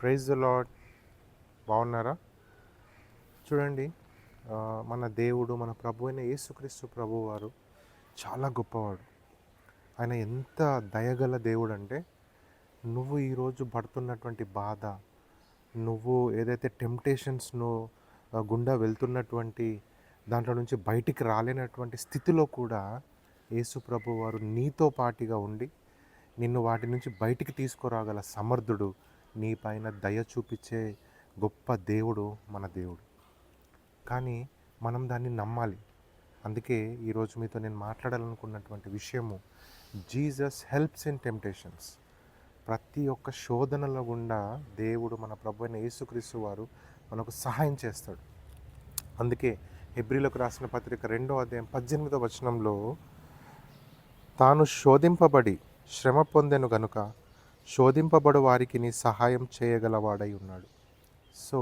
Praise the lord. బాగున్నారా? చూడండి, మన దేవుడు, మన ప్రభు అయిన యేసుక్రీస్తు ప్రభువు వారు చాలా గొప్పవాడు. ఆయన ఎంత దయగల దేవుడు అంటే, నువ్వు ఈరోజు పడుతున్నటువంటి బాధ, నువ్వు ఏదైతే టెంప్టేషన్స్ను గుండా వెళ్తున్నటువంటి దాంట్లో నుంచి బయటికి రాలేనటువంటి స్థితిలో కూడా యేసు ప్రభు వారు నీతో పాటుగా ఉండి నిన్ను వాటి నుంచి బయటికి తీసుకురాగల సమర్థుడు, నీ పైన దయ చూపించే గొప్ప దేవుడు మన దేవుడు. కానీ మనం దాన్ని నమ్మాలి. అందుకే ఈరోజు మీతో నేను మాట్లాడాలనుకున్నటువంటి విషయము, జీసస్ హెల్ప్స్ ఇన్ టెంప్టేషన్స్. ప్రతి ఒక్క శోధనల గుండా దేవుడు, మన ప్రభు అయిన యేసుక్రీస్తు వారు మనకు సహాయం చేస్తాడు. అందుకే హెబ్రీలకు రాసిన పత్రిక 2వ అధ్యాయం 18వ వచనంలో, తాను శోధింపబడి శ్రమ పొందెను గనుక శోధింపబడు వారికి నీ సహాయం చేయగలవాడై ఉన్నాడు. సో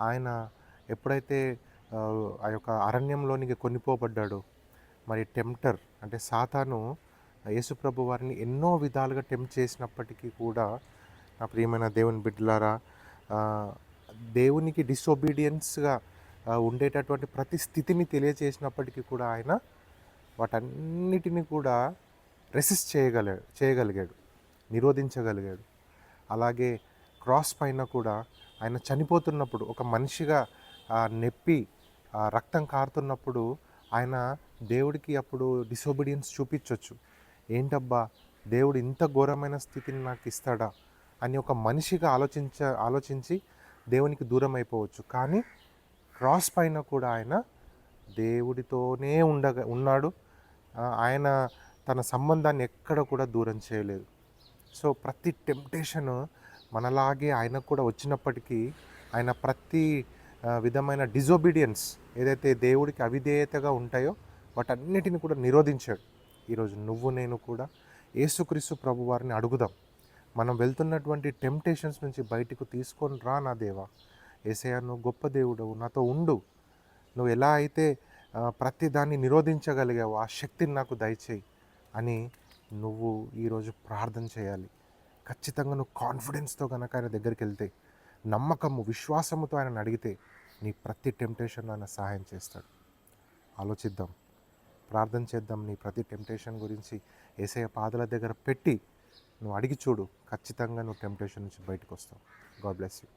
ఆయన ఎప్పుడైతే ఆ యొక్క అరణ్యంలోనికి కొనిపోబడ్డాడో, మరి టెంప్టర్ అంటే సాతాను యేసుప్రభు వారిని ఎన్నో విధాలుగా టెంప్ట్ చేసినప్పటికీ కూడా, నా ప్రియమైన దేవుని బిడ్డలారా, దేవునికి డిసొబీడియన్స్గా ఉండేటటువంటి ప్రతి స్థితిని తెలియచేసినప్పటికీ కూడా ఆయన వాటన్నిటిని కూడా రెసిస్ట్ చేయగలిగాడు, నిరోధించగలిగాడు. అలాగే క్రాస్ పైన కూడా ఆయన చనిపోతున్నప్పుడు, ఒక మనిషిగా నెప్పి రక్తం కారుతున్నప్పుడు ఆయన దేవుడికి అప్పుడు డిసోబీడియన్స్ చూపించవచ్చు. ఏంటబ్బా, దేవుడు ఇంత ఘోరమైన స్థితిని నాకు ఇస్తాడా అని ఒక మనిషిగా ఆలోచించి దేవునికి దూరం అయిపోవచ్చు. కానీ క్రాస్ పైన కూడా ఆయన దేవుడితోనే ఉన్నాడు. ఆయన తన సంబంధాన్ని ఎక్కడ కూడా దూరం చేయలేదు. సో ప్రతి టెంప్టేషను మనలాగే ఆయనకు కూడా వచ్చినప్పటికీ, ఆయన ప్రతి విధమైన డిజొబీడియన్స్ ఏదైతే దేవుడికి అవిధేయతగా ఉంటాయో వాటన్నిటిని కూడా నిరోధించాడు. ఈరోజు నువ్వు నేను కూడా యేసుక్రీస్తు ప్రభు వారిని అడుగుదాం, మనం వెళ్తున్నటువంటి టెంప్టేషన్స్ నుంచి బయటకు తీసుకొని రా నా దేవా. యేసయ్యా, నువ్వు గొప్ప దేవుడవు, నాతో ఉండు. నువ్వు ఎలా అయితే ప్రతి దాన్ని నిరోధించగలిగావు, ఆ శక్తిని నాకు దయచేయి అని నువ్వు ఈరోజు ప్రార్థన చేయాలి. ఖచ్చితంగా నువ్వు కాన్ఫిడెన్స్తో కనుక ఆయన దగ్గరికి వెళ్తే, నమ్మకము విశ్వాసముతో ఆయన అడిగితే, నీ ప్రతి టెంప్టేషన్ ఆయన సహాయం చేస్తాడు. ఆలోచిద్దాం, ప్రార్థన చేద్దాం. నీ ప్రతి టెంప్టేషన్ గురించి యేసయ్య పాదాల దగ్గర పెట్టి నువ్వు అడిగి చూడు. ఖచ్చితంగా నువ్వు టెంప్టేషన్ నుంచి బయటకు వస్తావు. God bless you.